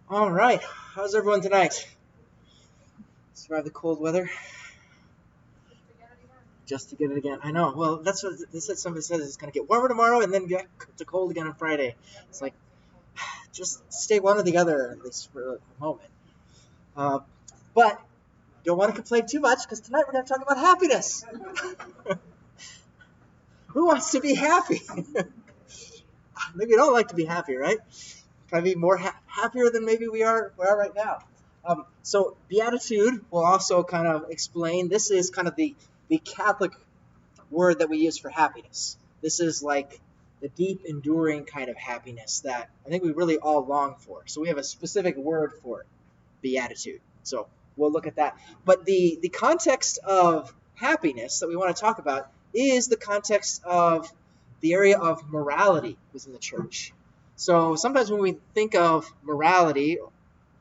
All right. How's everyone tonight? Survive the cold weather? Just to get it again. I know. Well, that's what somebody says. It's going to get warmer tomorrow and then get to cold again on Friday. It's like, just stay one or the other, at least for a moment. Uh, but don't want to complain too much because tonight we're going to talk about happiness. Who wants to be happy? Maybe you don't like to be happy, right? Probably more happier than maybe we are right now. So Beatitude will also kind of explain. This is kind of the Catholic word that we use for happiness. This is like the deep, enduring kind of happiness that I think we really all long for. So we have a specific word for it, Beatitude. So we'll look at that. But the context of happiness that we want to talk about is the context of the area of morality within the church. So sometimes when we think of morality,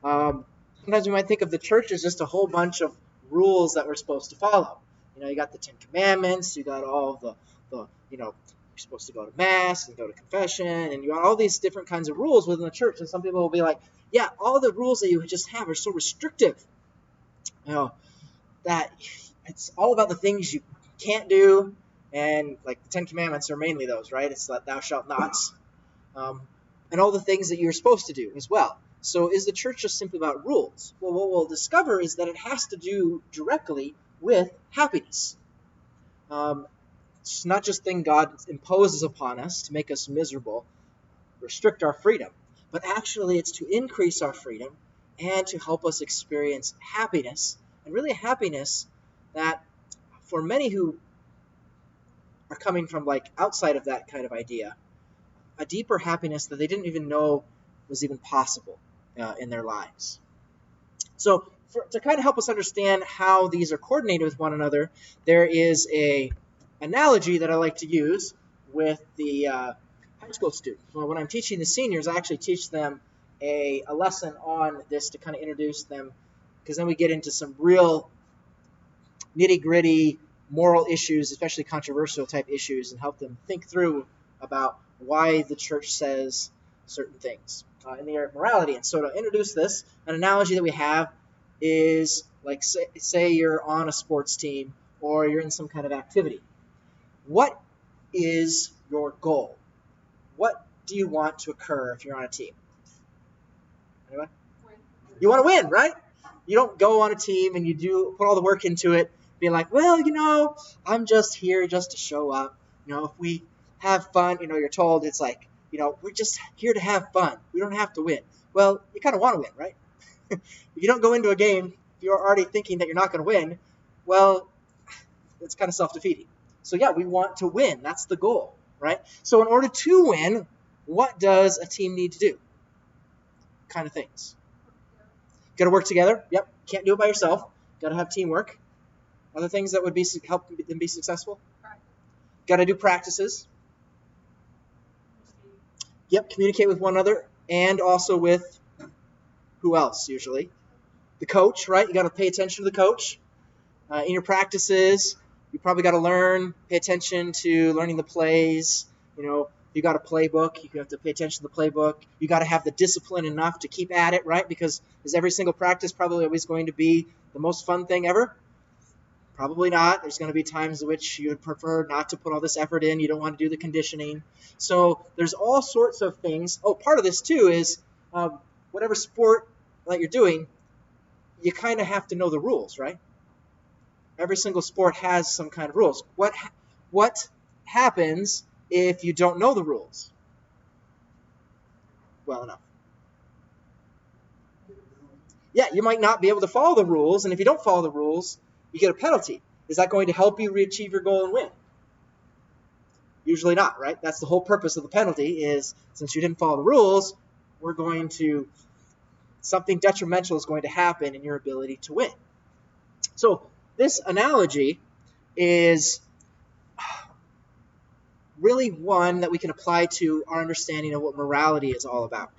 sometimes we might think of the church as just a whole bunch of rules that we're supposed to follow. You got the Ten Commandments, you got all the you're supposed to go to Mass and go to confession, and you got all these different kinds of rules within the church. And some people will be like, yeah, all the rules that you just have are so restrictive. That it's all about the things you can't do, and like the Ten Commandments are mainly those, right? It's like thou shalt nots, and all the things that you're supposed to do as well. So is the church just simply about rules? Well, what we'll discover is that it has to do directly with happiness. It's not just thing God imposes upon us to make us miserable, restrict our freedom, but actually it's to increase our freedom and to help us experience happiness, and really a happiness that for many who are coming from like outside of that kind of idea, a deeper happiness that they didn't even know was even possible in their lives. So to kind of help us understand how these are coordinated with one another, there is a analogy that I like to use with the high school students. Well, when I'm teaching the seniors, I actually teach them a lesson on this to kind of introduce them, because then we get into some real nitty-gritty moral issues, especially controversial type issues, and help them think through about why the church says certain things in the area of morality. And so to introduce this, an analogy that we have is like say you're on a sports team or you're in some kind of activity. What is your goal? What do you want to occur if you're on a team? Anyone? Win. You want to win, right? You don't go on a team and you put all the work into it, being like, well, I'm just here just to show up. If we have fun, you're told it's like, we're just here to have fun. We don't have to win. Well, you kind of want to win, right? If you don't go into a game, if you're already thinking that you're not going to win, well, it's kind of self-defeating. So yeah, we want to win. That's the goal, right? So in order to win, what does a team need to do? Kind of things. Got to work together. Yep. Can't do it by yourself. Got to have teamwork. Other things that would help them be successful. Got to do practices. Yep. Communicate with one another and also with who else usually? The coach, right? You got to pay attention to the coach. In your practices, you probably got to pay attention to learning the plays. You got a playbook. You have to pay attention to the playbook. You got to have the discipline enough to keep at it, right? Because is every single practice probably always going to be the most fun thing ever? Probably not. There's going to be times in which you would prefer not to put all this effort in. You don't want to do the conditioning. So there's all sorts of things. Oh, part of this too is whatever sport that you're doing, you kind of have to know the rules, right? Every single sport has some kind of rules. What happens if you don't know the rules well enough? Yeah, you might not be able to follow the rules, and if you don't follow the rules, you get a penalty. Is that going to help you achieve your goal and win? Usually not, right? That's the whole purpose of the penalty is, since you didn't follow the rules, something detrimental is going to happen in your ability to win. So this analogy is really one that we can apply to our understanding of what morality is all about.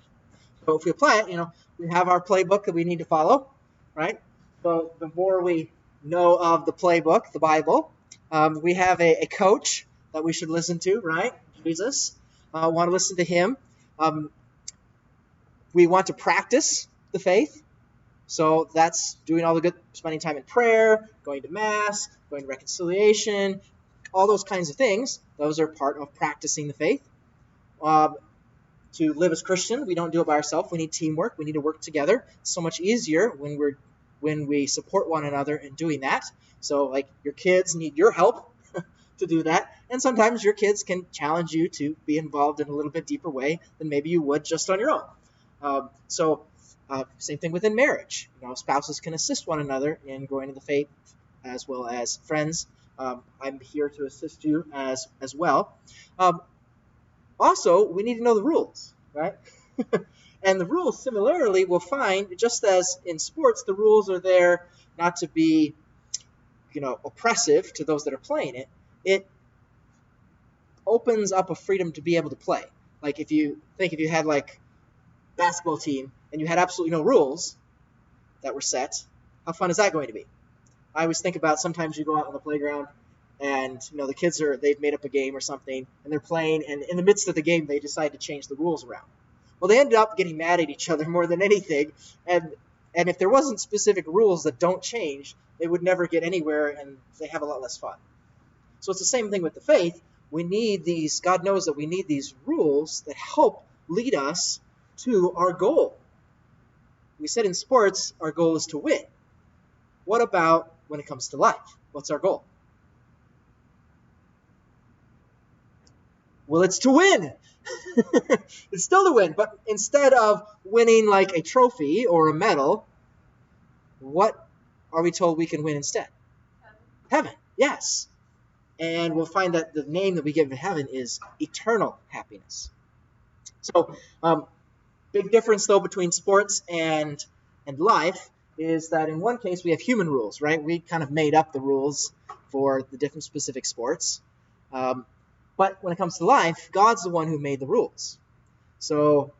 So if we apply it, we have our playbook that we need to follow, right? So the more we know of the playbook, the Bible, we have a coach that we should listen to, right? Jesus. Want to listen to him. We want to practice. the faith. So that's doing all the good, spending time in prayer, going to Mass, going to reconciliation, all those kinds of things. Those are part of practicing the faith. To live as Christian, we don't do it by ourselves. We need teamwork. We need to work together. It's so much easier when we support one another in doing that. So, like, your kids need your help to do that, and sometimes your kids can challenge you to be involved in a little bit deeper way than maybe you would just on your own. Same thing within marriage. Spouses can assist one another in growing in the faith, as well as friends. I'm here to assist you as well. Also, we need to know the rules, right? And the rules, similarly, we'll find, just as in sports, the rules are there not to be, oppressive to those that are playing it. It opens up a freedom to be able to play. Like, if you had, like, basketball team and you had absolutely no rules that were set, how fun is that going to be? I always think about, sometimes you go out on the playground and the kids they've made up a game or something and they're playing, and in the midst of the game they decide to change the rules around. Well, they ended up getting mad at each other more than anything, and if there wasn't specific rules that don't change, they would never get anywhere and they have a lot less fun. So it's the same thing with the faith. We need these, God knows that we need these rules that help lead us to our goal. We said in sports, our goal is to win. What about when it comes to life? What's our goal? Well, it's to win. It's still to win, but instead of winning like a trophy or a medal, what are we told we can win instead? Heaven, yes. And we'll find that the name that we give to heaven is eternal happiness. So, big difference though between sports and life is that in one case we have human rules, right? We kind of made up the rules for the different specific sports. But when it comes to life, God's the one who made the rules. So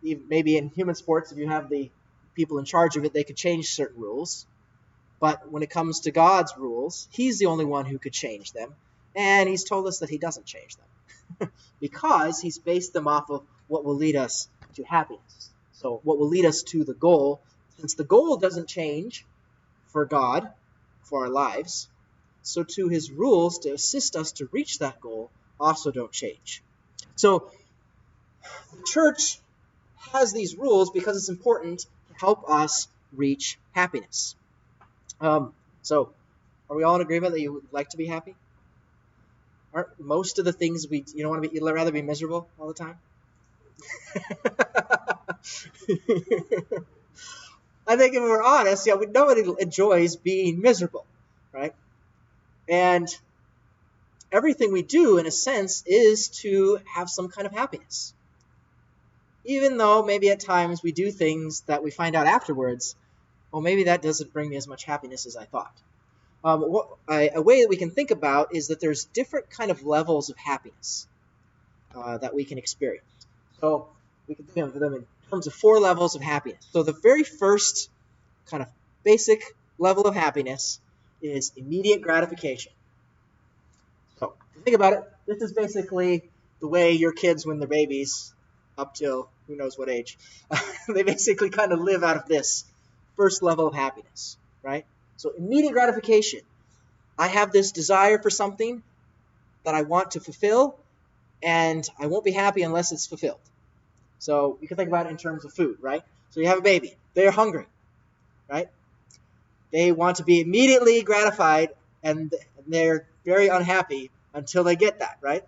maybe in human sports, if you have the people in charge of it, they could change certain rules. But when it comes to God's rules, he's the only one who could change them. And he's told us that he doesn't change them because he's based them off of what will lead us to happiness. So what will lead us to the goal, since the goal doesn't change for God, for our lives, so too his rules to assist us to reach that goal also don't change. So the church has these rules because it's important to help us reach happiness. So are we all in agreement that you would like to be happy? Aren't most of the things you don't want to be, you'd rather be miserable all the time? I think if we're honest, nobody enjoys being miserable, right? And everything we do, in a sense, is to have some kind of happiness. Even though maybe at times we do things that we find out afterwards, well, maybe that doesn't bring me as much happiness as I thought. A way that we can think about is that there's different kind of levels of happiness that we can experience. So we can think of them in terms of 4 levels of happiness. So the very first kind of basic level of happiness is immediate gratification. So think about it. This is basically the way your kids, when they're babies, up till who knows what age, they basically kind of live out of this first level of happiness, right? So immediate gratification. I have this desire for something that I want to fulfill, and I won't be happy unless it's fulfilled. So you can think about it in terms of food, right? So you have a baby. They're hungry, right? They want to be immediately gratified, and they're very unhappy until they get that, right?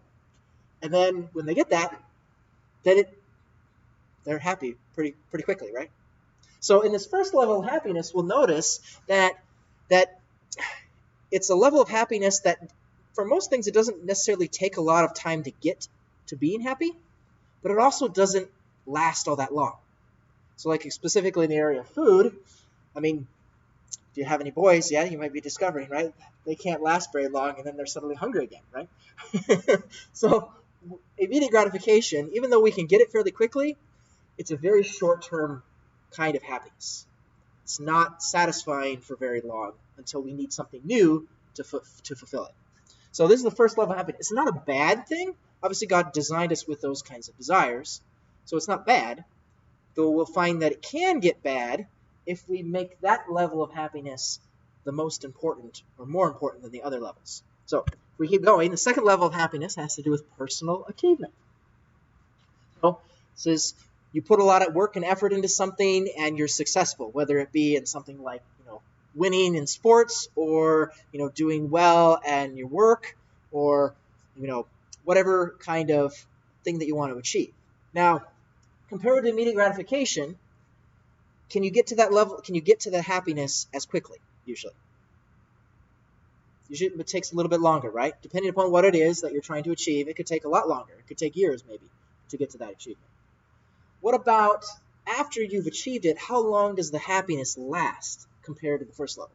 And then when they get that, then they're happy pretty quickly, right? So in this first level of happiness, we'll notice that it's a level of happiness that for most things it doesn't necessarily take a lot of time to get to being happy, but it also doesn't last all that long. So like specifically in the area of food, I mean, if you have any boys, you might be discovering, right? They can't last very long and then they're suddenly hungry again, right? So immediate gratification, even though we can get it fairly quickly, it's a very short-term kind of happiness. It's not satisfying for very long until we need something new to fulfill it. So this is the first level of happiness. It's not a bad thing. Obviously, God designed us with those kinds of desires, so it's not bad. though we'll find that it can get bad if we make that level of happiness the most important or more important than the other levels. So if we keep going, the second level of happiness has to do with personal achievement. So it says you put a lot of work and effort into something and you're successful, whether it be in something like winning in sports, or doing well in your work, or whatever kind of thing that you want to achieve. Now, compared to immediate gratification, can you get to that level? Can you get to the happiness as quickly? Usually it takes a little bit longer, right? Depending upon what it is that you're trying to achieve, it could take a lot longer. It could take years maybe to get to that achievement. What about after you've achieved it? How long does the happiness last compared to the first level?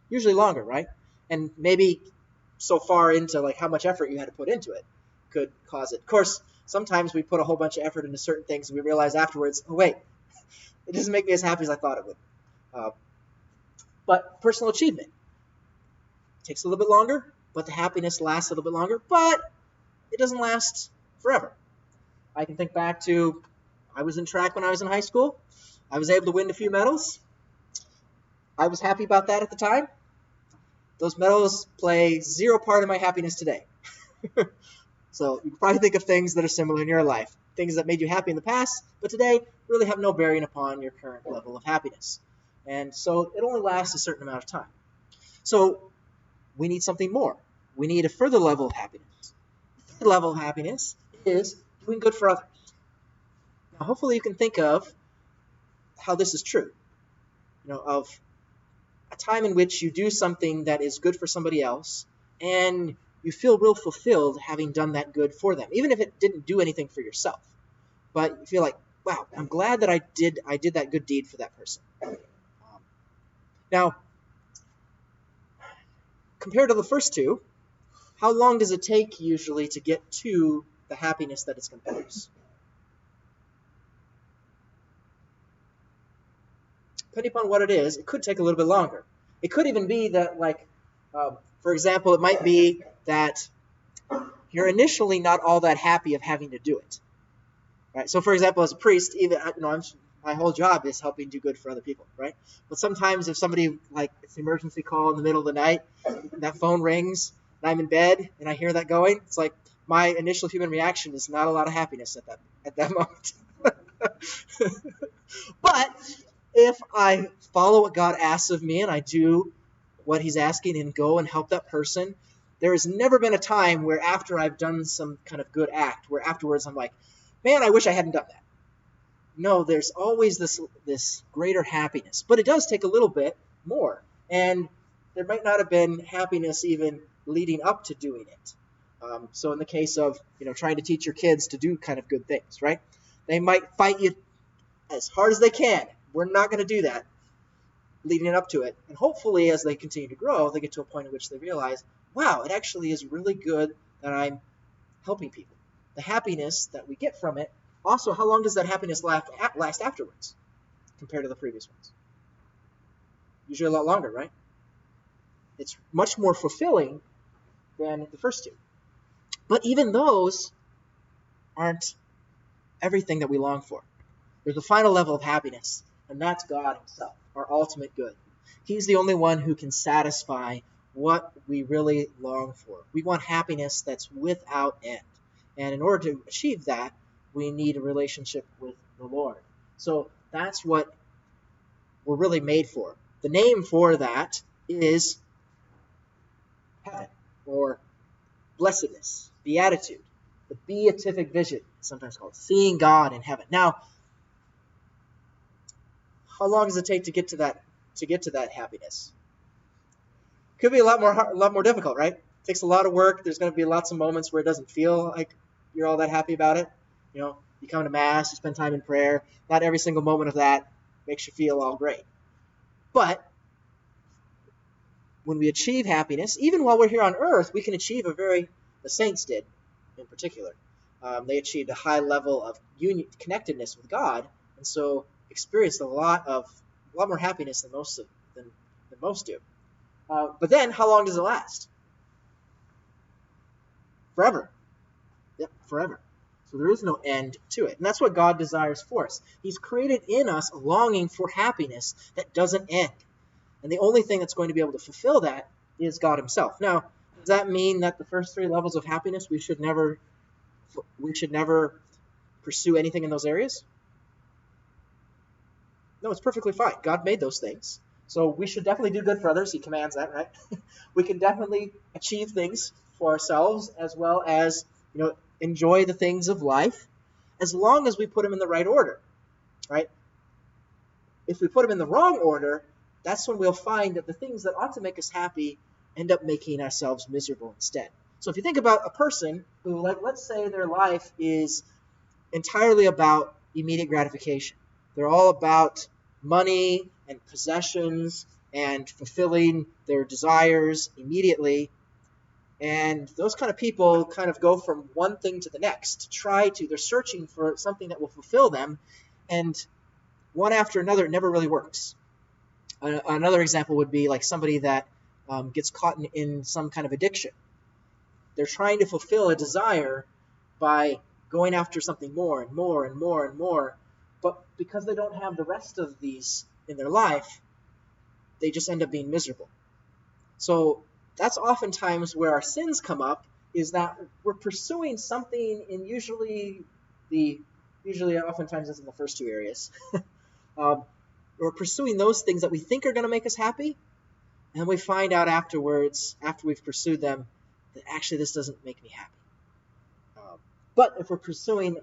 Usually longer, right? And maybe so far into like how much effort you had to put into it could cause it. Of course, sometimes we put a whole bunch of effort into certain things and we realize afterwards, oh wait, it doesn't make me as happy as I thought it would. But personal achievement takes a little bit longer, but the happiness lasts a little bit longer, but it doesn't last forever. I can think back to, I was in track when I was in high school. I was able to win a few medals. I was happy about that at the time. Those medals play zero part in my happiness today. So you can probably think of things that are similar in your life. Things that made you happy in the past, but today really have no bearing upon your current level of happiness. And so it only lasts a certain amount of time. So we need something more. We need a further level of happiness. The third level of happiness is doing good for others. Now, hopefully you can think of how this is true. Of a time in which you do something that is good for somebody else, and you feel real fulfilled having done that good for them, even if it didn't do anything for yourself. But you feel like, wow, I'm glad that I did that good deed for that person. Now, compared to the first two, how long does it take usually to get to the happiness that it's going to produce? Depending upon what it is, it could take a little bit longer. It could even be that, for example, it might be that you're initially not all that happy of having to do it. Right? So, for example, as a priest, my whole job is helping do good for other people, right? But sometimes if somebody, it's an emergency call in the middle of the night, that phone rings, and I'm in bed, and I hear that going, it's like my initial human reaction is not a lot of happiness at that moment. But if I follow what God asks of me and I do what he's asking and go and help that person, there has never been a time where after I've done some kind of good act, where afterwards I'm like, man, I wish I hadn't done that. No, there's always this greater happiness. But it does take a little bit more. And there might not have been happiness even leading up to doing it. So in the case of trying to teach your kids to do kind of good things, right? They might fight you as hard as they can. We're not going to do that leading up to it. And hopefully as they continue to grow, they get to a point in which they realize, wow, it actually is really good that I'm helping people. The happiness that we get from it. Also, how long does that happiness last afterwards compared to the previous ones? Usually a lot longer, right? It's much more fulfilling than the first two. But even those aren't everything that we long for. There's a final level of happiness, and that's God himself, our ultimate good. He's the only one who can satisfy what we really long for. We want happiness that's without end. And in order to achieve that, we need a relationship with the Lord. So that's what we're really made for. The name for that is heaven, or blessedness, beatitude, the beatific vision, sometimes called seeing God in heaven. Now, how long does it take to get to that happiness? Could be a lot more difficult, right? It takes a lot of work. There's going to be lots of moments where it doesn't feel like you're all that happy about it. You come to Mass, you spend time in prayer. Not every single moment of that makes you feel all great. But when we achieve happiness, even while we're here on earth, we can achieve the saints did in particular. They achieved a high level of connectedness with God, and so experienced a lot more happiness than most do. But then, how long does it last? Forever. Yep, forever. So there is no end to it. And that's what God desires for us. He's created in us a longing for happiness that doesn't end. And the only thing that's going to be able to fulfill that is God himself. Now, does that mean that the first three levels of happiness, we should never pursue anything in those areas? No, it's perfectly fine. God made those things. So we should definitely do good for others. He commands that, right? We can definitely achieve things for ourselves as well as, enjoy the things of life as long as we put them in the right order, right? If we put them in the wrong order, that's when we'll find that the things that ought to make us happy end up making ourselves miserable instead. So if you think about a person who, let's say their life is entirely about immediate gratification. They're all about money and possessions and fulfilling their desires immediately. And those kind of people kind of go from one thing to the next. They're searching for something that will fulfill them. And one after another, it never really works. Another example would be like somebody that gets caught in some kind of addiction. They're trying to fulfill a desire by going after something more and more and more and more. But because they don't have the rest of these in their life, they just end up being miserable. So that's oftentimes where our sins come up, is that we're pursuing something in usually oftentimes it's in the first two areas. We're pursuing those things that we think are going to make us happy, and we find out afterwards, after we've pursued them, that actually this doesn't make me happy. But if we're pursuing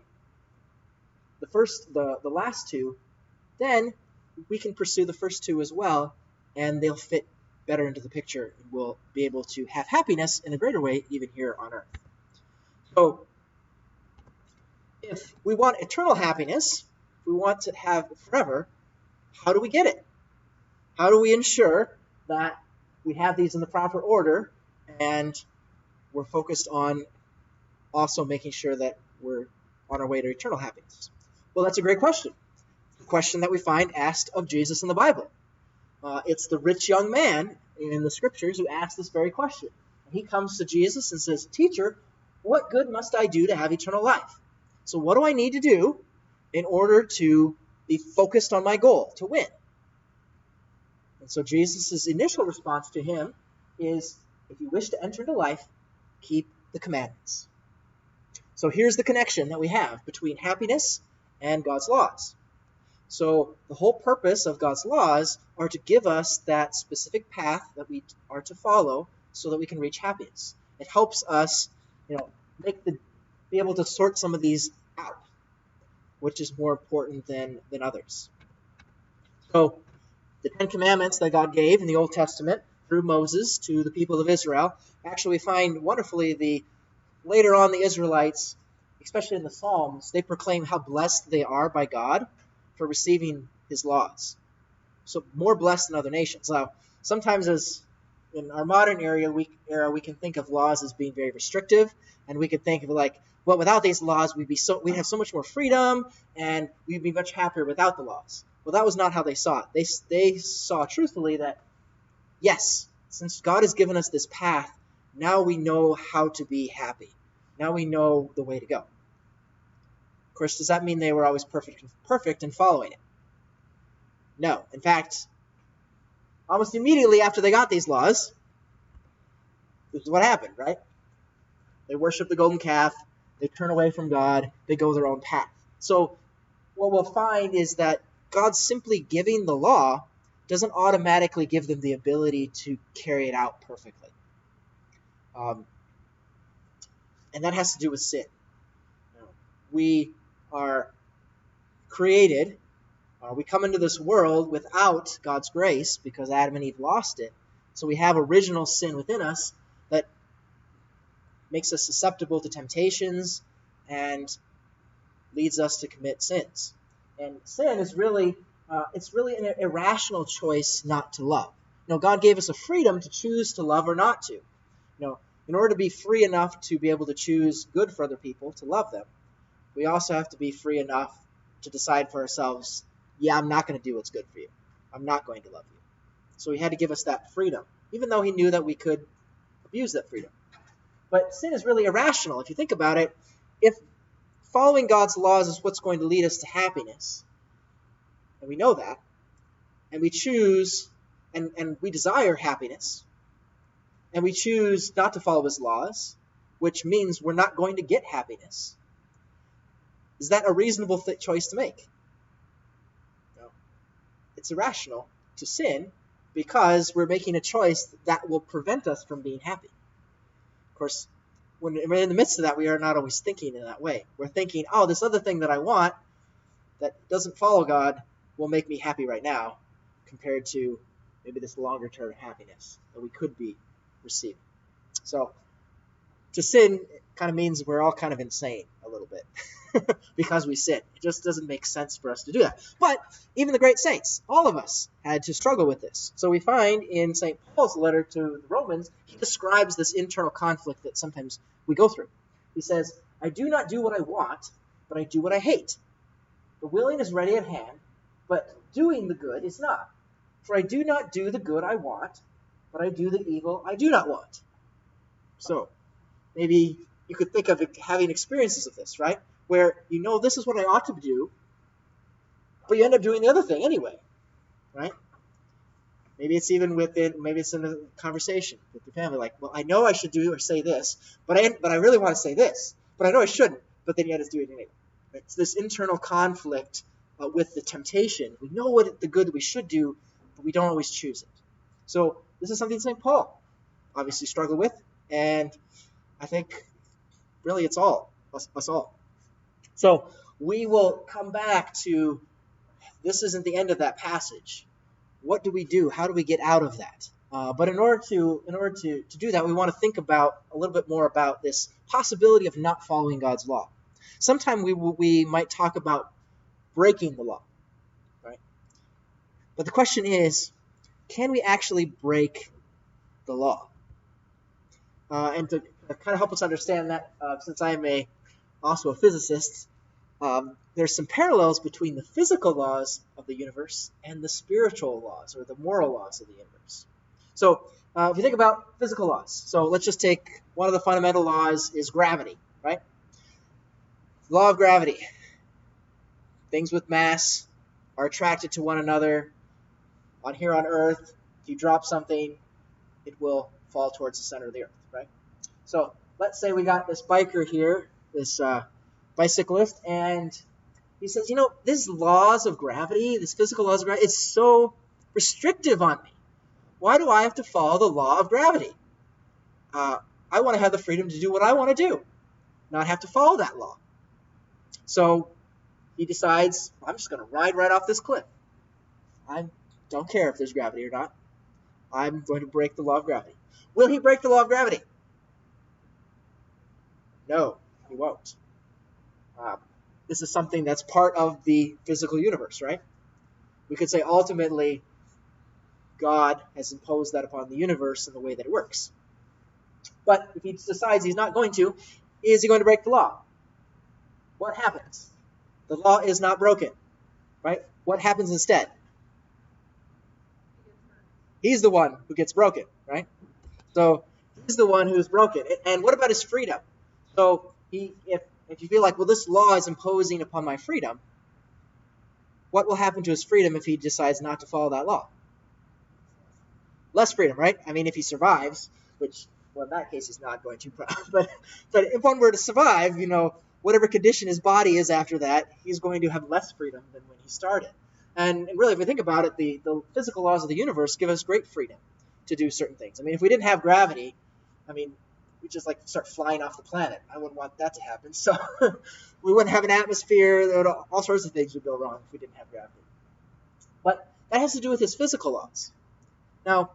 the last two, then we can pursue the first two as well, and they'll fit better into the picture, and we'll be able to have happiness in a greater way even here on earth. So if we want eternal happiness, if we want to have it forever, how do we get it? How do we ensure that we have these in the proper order and we're focused on also making sure that we're on our way to eternal happiness? Well, that's a great question. A question that we find asked of Jesus in the Bible. It's the rich young man in the scriptures who asks this very question. And he comes to Jesus and says, "Teacher, what good must I do to have eternal life? So what do I need to do in order to be focused on my goal, to win?" And so Jesus' initial response to him is, if you wish to enter into life, keep the commandments. So here's the connection that we have between happiness and God's laws. So the whole purpose of God's laws are to give us that specific path that we are to follow so that we can reach happiness. It helps us, be able to sort some of these out, which is more important than others. So the Ten Commandments that God gave in the Old Testament through Moses to the people of Israel, actually we find wonderfully later on the Israelites, especially in the Psalms, they proclaim how blessed they are by God for receiving his laws. So more blessed than other nations. Now, sometimes as in our modern era, we can think of laws as being very restrictive, and we could think of well, without these laws, we'd have so much more freedom, and we'd be much happier without the laws. Well, that was not how they saw it. They saw truthfully that, yes, since God has given us this path, now we know how to be happy. Now we know the way to go. Of course, does that mean they were always perfect in following it? No. In fact, almost immediately after they got these laws, this is what happened, right? They worship the golden calf. They turn away from God. They go their own path. So what we'll find is that God simply giving the law doesn't automatically give them the ability to carry it out perfectly. And that has to do with sin. We are created, we come into this world without God's grace because Adam and Eve lost it. So we have original sin within us that makes us susceptible to temptations and leads us to commit sins. And sin is really an irrational choice not to love. God gave us a freedom to choose to love or not to. In order to be free enough to be able to choose good for other people, to love them, we also have to be free enough to decide for ourselves, I'm not going to do what's good for you. I'm not going to love you. So he had to give us that freedom, even though he knew that we could abuse that freedom. But sin is really irrational. If you think about it, if following God's laws is what's going to lead us to happiness. And we know that. And we choose, and we desire happiness. And we choose not to follow his laws, which means we're not going to get happiness. Is that a reasonable choice to make? No. It's irrational to sin because we're making a choice that will prevent us from being happy. Of course, when we're in the midst of that, we are not always thinking in that way. We're thinking, oh, this other thing that I want that doesn't follow God will make me happy right now compared to maybe this longer-term happiness that we could be receiving. So to sin kind of means we're all kind of insane a little bit because we sin. It just doesn't make sense for us to do that. But even the great saints, all of us, had to struggle with this. So we find in St. Paul's letter to the Romans, he describes this internal conflict that sometimes we go through. He says, I do not do what I want, but I do what I hate. The willing is ready at hand, but doing the good is not. For I do not do the good I want, but I do the evil I do not want. So maybe you could think of having experiences of this, right? Where you know this is what I ought to do, but you end up doing the other thing anyway, right? Maybe it's even maybe it's in a conversation with your family, like, well, I know I should do or say this, but I really want to say this, but I know I shouldn't, but then you have to do it anyway. It's this internal conflict with the temptation. We know what the good we should do, but we don't always choose it. So this is something St. Paul obviously struggled with, and I think really it's us all. So we will come back to, this isn't the end of that passage. What do we do? How do we get out of that? But in order to do that, we want to think about a little bit more about this possibility of not following God's law. Sometime we might talk about breaking the law, right? But the question is, can we actually break the law? And to kind of help us understand that, since I am also a physicist, there's some parallels between the physical laws of the universe and the spiritual laws or the moral laws of the universe. So if you think about physical laws, so let's just take one of the fundamental laws is gravity, right? Law of gravity. Things with mass are attracted to one another. Here on Earth, if you drop something, it will fall towards the center of the Earth, right? So let's say we got this biker here, this bicyclist, and he says, this laws of gravity, this physical laws of gravity, it's so restrictive on me. Why do I have to follow the law of gravity? I want to have the freedom to do what I want to do, not have to follow that law. So he decides, I'm just going to ride right off this cliff. I don't care if there's gravity or not. I'm going to break the law of gravity. Will he break the law of gravity? No, he won't. This is something that's part of the physical universe, right? We could say ultimately God has imposed that upon the universe in the way that it works. But if he decides he's not going to, is he going to break the law? What happens? The law is not broken, right? What happens instead? He's the one who gets broken, right? So he's the one who's broken. And what about his freedom? So if you feel like, well, this law is imposing upon my freedom, what will happen to his freedom if he decides not to follow that law? Less freedom, right? I mean, if he survives, which, well, in that case, he's not going to. But if one were to survive, whatever condition his body is after that, he's going to have less freedom than when he started. And really, if we think about it, the physical laws of the universe give us great freedom to do certain things. I mean, if we didn't have gravity, we'd just start flying off the planet. I wouldn't want that to happen. So we wouldn't have an atmosphere. All sorts of things would go wrong if we didn't have gravity. But that has to do with his physical laws. Now,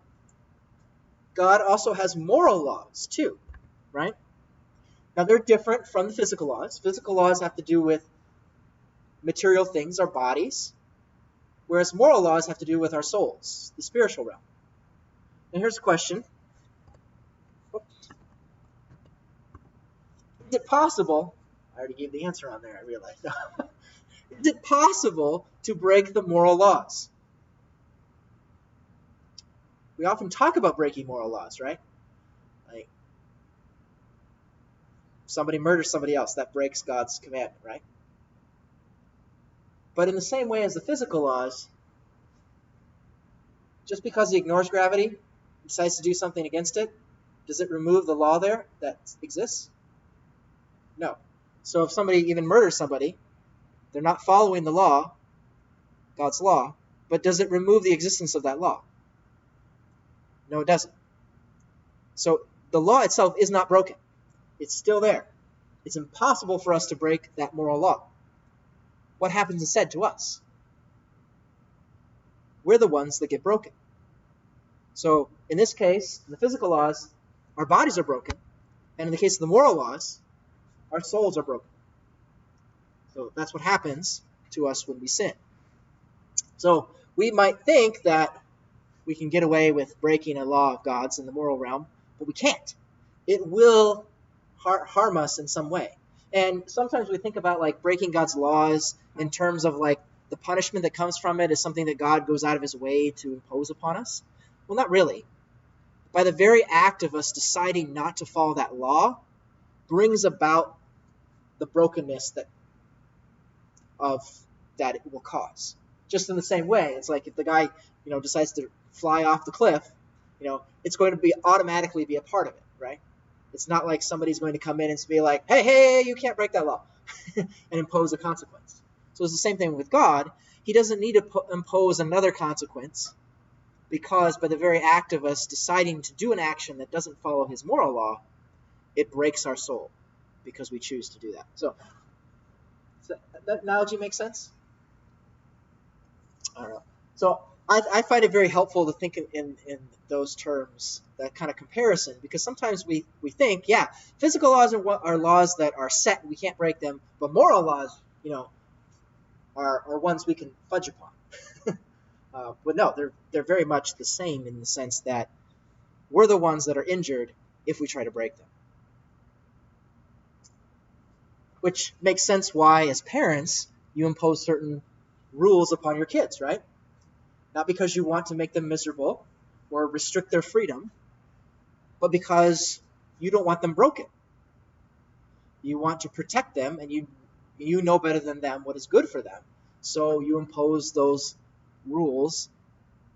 God also has moral laws too, right? Now, they're different from the physical laws. Physical laws have to do with material things, our bodies, whereas moral laws have to do with our souls, the spiritual realm. And here's a question. Is it possible, I already gave the answer on there, I realized. Is it possible to break the moral laws? We often talk about breaking moral laws, right? somebody murders somebody else, that breaks God's commandment, right? But in the same way as the physical laws, just because he ignores gravity and decides to do something against it, does it remove the law there that exists? No. So if somebody even murders somebody, they're not following the law, God's law, but does it remove the existence of that law? No, it doesn't. So the law itself is not broken. It's still there. It's impossible for us to break that moral law. What happens instead to us? We're the ones that get broken. So in this case, in the physical laws, our bodies are broken. And in the case of the moral laws, our souls are broken. So that's what happens to us when we sin. So we might think that we can get away with breaking a law of God's in the moral realm, but we can't. It will harm us in some way. And sometimes we think about like breaking God's laws in terms of like the punishment that comes from it is something that God goes out of his way to impose upon us. Well, not really. By the very act of us deciding not to follow that law brings about the brokenness that it will cause. Just in the same way, it's like if the guy, decides to fly off the cliff, it's going to automatically be a part of it, right? It's not like somebody's going to come in and be like, hey, you can't break that law and impose a consequence. So it's the same thing with God. He doesn't need to impose another consequence because by the very act of us deciding to do an action that doesn't follow his moral law, it breaks our soul because we choose to do that. So that analogy makes sense? I don't know. So I find it very helpful to think in those terms, that kind of comparison, because sometimes we think, physical laws are laws that are set, we can't break them, but moral laws, are ones we can fudge upon. But no, they're very much the same in the sense that we're the ones that are injured if we try to break them. Which makes sense why, as parents, you impose certain rules upon your kids, right? Not because you want to make them miserable or restrict their freedom, but because you don't want them broken. You want to protect them, and you know better than them what is good for them. So you impose those rules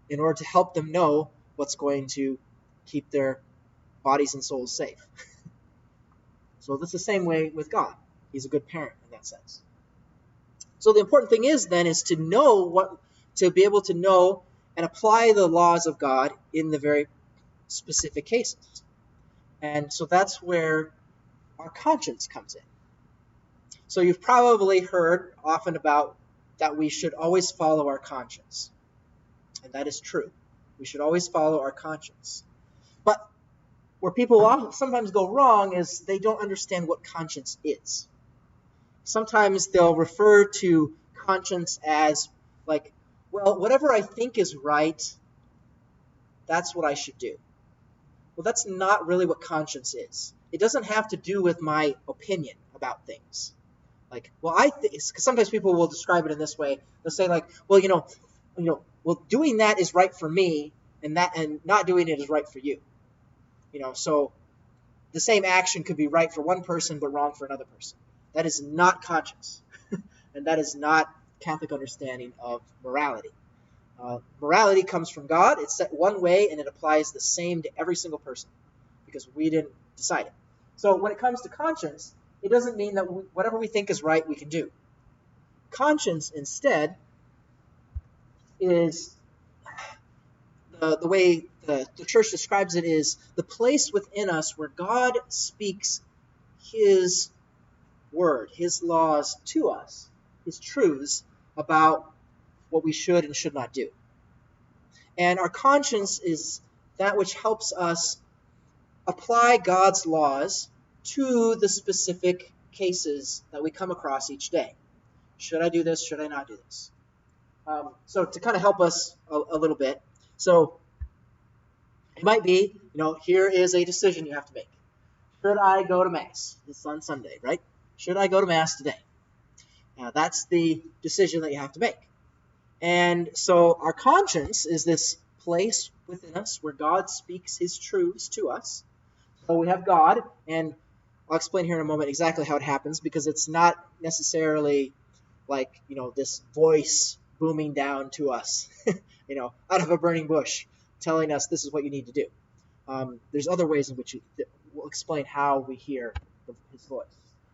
in order to help them know what's going to keep their bodies and souls safe. So that's the same way with God. He's a good parent in that sense. So the important thing is to be able to know and apply the laws of God in the very specific cases. And so that's where our conscience comes in. So you've probably heard often about that we should always follow our conscience. And that is true. We should always follow our conscience. But where people sometimes go wrong is they don't understand what conscience is. Sometimes they'll refer to conscience as like, well, whatever I think is right, that's what I should do. Well, that's not really what conscience is. It doesn't have to do with my opinion about things. Like, well, because sometimes people will describe it in this way. They'll say like, well, well, doing that is right for me, and not doing it is right for you. So the same action could be right for one person but wrong for another person. That is not conscience, and that is not Catholic understanding of morality. Morality comes from God. It's set one way, and it applies the same to every single person because we didn't decide it. So when it comes to conscience, it doesn't mean that whatever we think is right, we can do. Conscience, instead, is the way the church describes it is the place within us where God speaks his word, his laws to us, his truths about what we should and should not do. And our conscience is that which helps us apply God's laws to the specific cases that we come across each day. Should I do this? Should I not do this? So to kind of help us a little bit, so it might be, here is a decision you have to make. Should I go to Mass? It's on Sunday, right? Should I go to Mass today? Now, that's the decision that you have to make. And so our conscience is this place within us where God speaks his truths to us. So we have God, and I'll explain here in a moment exactly how it happens, because it's not necessarily like, this voice booming down to us, out of a burning bush, telling us this is what you need to do. There's other ways in which we'll explain how we hear his voice.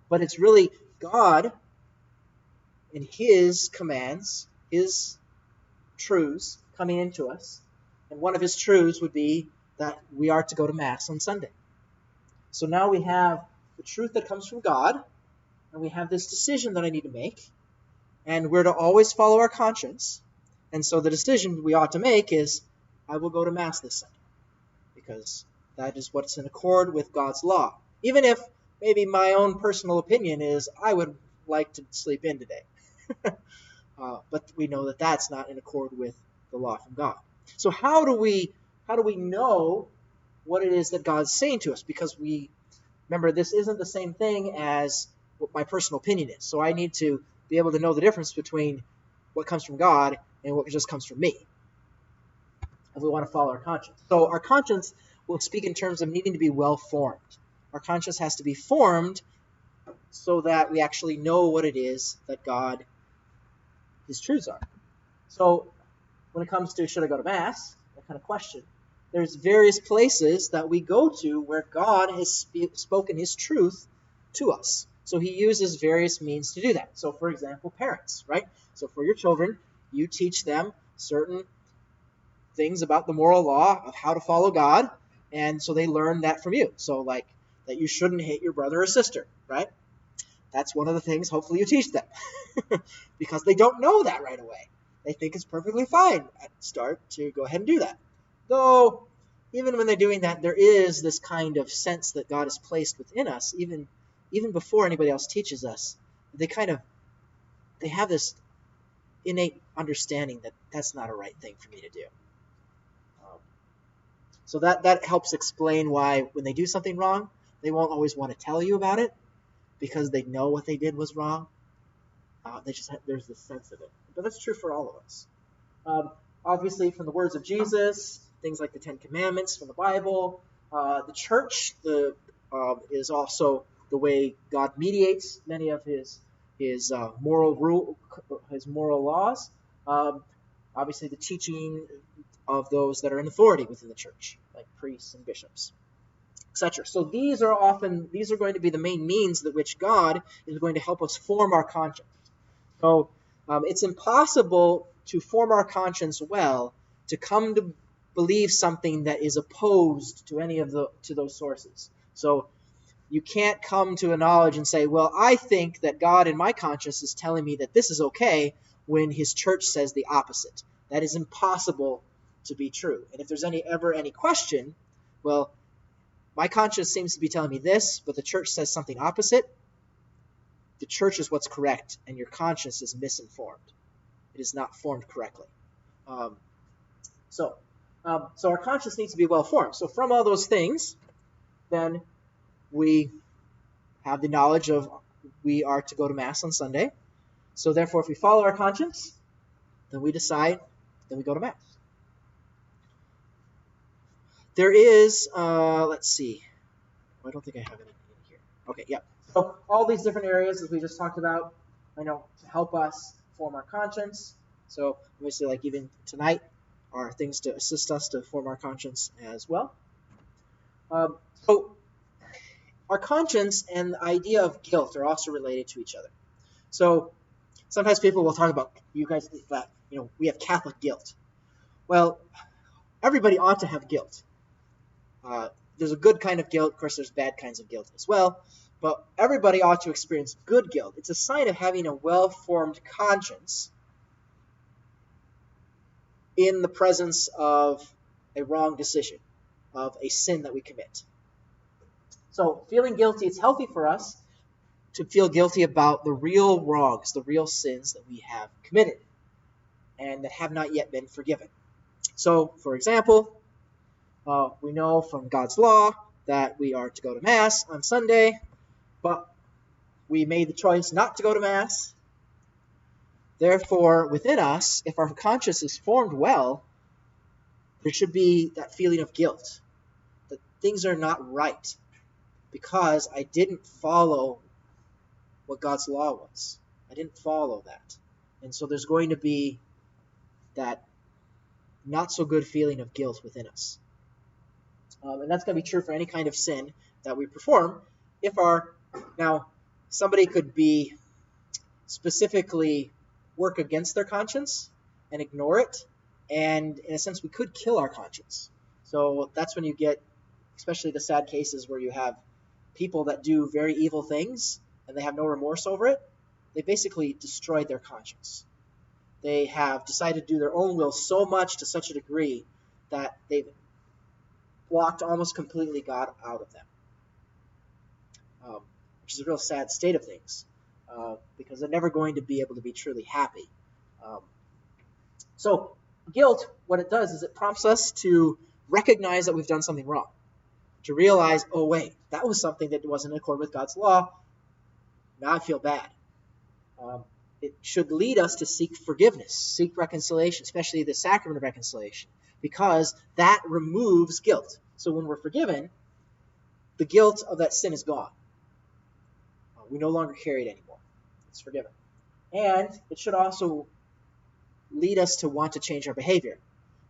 But it's really God and his commands, his truths coming into us. And one of his truths would be that we are to go to Mass on Sunday. So now we have the truth that comes from God, and we have this decision that I need to make, and we're to always follow our conscience. And so the decision we ought to make is, I will go to Mass this Sunday, because that is what's in accord with God's law. Even if maybe my own personal opinion is, I would like to sleep in today. But we know that that's not in accord with the law from God. So how do we know what it is that God's saying to us? Because remember, this isn't the same thing as what my personal opinion is. So I need to be able to know the difference between what comes from God and what just comes from me, if we want to follow our conscience. So our conscience will speak in terms of needing to be well formed. Our conscience has to be formed so that we actually know what it is that God, his truths are. So when it comes to should I go to Mass, that kind of question, there's various places that we go to where God has spoken his truth to us. So he uses various means to do that. So for example, parents, right? So for your children, you teach them certain things about the moral law of how to follow God, and so they learn that from you. So like that you shouldn't hate your brother or sister, right? That's one of the things hopefully you teach them because they don't know that right away. They think it's perfectly fine at the start to go ahead and do that. Though, even when they're doing that, there is this kind of sense that God has placed within us, even before anybody else teaches us. They have this innate understanding that that's not a right thing for me to do. So that helps explain why when they do something wrong, they won't always want to tell you about it, because they know what they did was wrong. There's this sense of it. But that's true for all of us. Obviously, from the words of Jesus, things like the Ten Commandments from the Bible, the church is also the way God mediates many of his moral laws. Obviously, the teaching of those that are in authority within the church, like priests and bishops, etc. So these are going to be the main means that which God is going to help us form our conscience. So it's impossible to form our conscience well to come to believe something that is opposed to any of those sources. So you can't come to a knowledge and say, well, I think that God in my conscience is telling me that this is okay, when his church says the opposite. That is impossible to be true. And if there's ever any question, well, my conscience seems to be telling me this, but the church says something opposite. The church is what's correct, and your conscience is misinformed. It is not formed correctly. So our conscience needs to be well formed. So from all those things, then we have the knowledge of we are to go to Mass on Sunday. So therefore, if we follow our conscience, then we decide, then we go to Mass. There is, let's see. I don't think I have it in here. Okay, yeah. So all these different areas, as we just talked about, to help us form our conscience. So obviously, like even tonight, are things to assist us to form our conscience as well. So our conscience and the idea of guilt are also related to each other. So sometimes people will talk about, you guys think that, we have Catholic guilt. Well, everybody ought to have guilt. There's a good kind of guilt. Of course, there's bad kinds of guilt as well. But everybody ought to experience good guilt. It's a sign of having a well-formed conscience in the presence of a wrong decision, of a sin that we commit. So feeling guilty, it's healthy for us to feel guilty about the real wrongs, the real sins that we have committed and that have not yet been forgiven. So, for example, we know from God's law that we are to go to Mass on Sunday, but we made the choice not to go to Mass. Therefore, within us, if our conscience is formed well, there should be that feeling of guilt, that things are not right. because I didn't follow what God's law was. I didn't follow that. And so there's going to be that not so good feeling of guilt within us. And that's going to be true for any kind of sin that we perform. Now, somebody could be specifically work against their conscience and ignore it. And in a sense, we could kill our conscience. So that's when you get, especially the sad cases where you have people that do very evil things and they have no remorse over it. They basically destroyed their conscience. They have decided to do their own will so much to such a degree that they've blocked almost completely God out of them, which is a real sad state of things, because they're never going to be able to be truly happy. So guilt, what it does is it prompts us to recognize that we've done something wrong, to realize, oh wait, that was something that wasn't in accord with God's law. Now I feel bad. It should lead us to seek forgiveness, seek reconciliation, especially the sacrament of reconciliation, because that removes guilt. So when we're forgiven, the guilt of that sin is gone. We no longer carry it anymore. It's forgiven. And it should also lead us to want to change our behavior,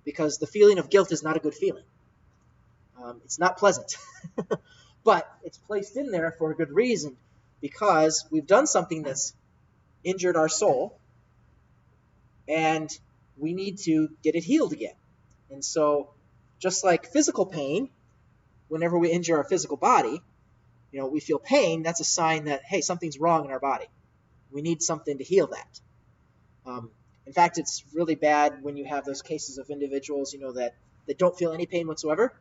because the feeling of guilt is not a good feeling. It's not pleasant. But it's placed in there for a good reason, because we've done something that's injured our soul, and we need to get it healed again. And so, just like physical pain, whenever we injure our physical body, we feel pain, that's a sign that, hey, something's wrong in our body. We need something to heal that. In fact, it's really bad when you have those cases of individuals, that don't feel any pain whatsoever.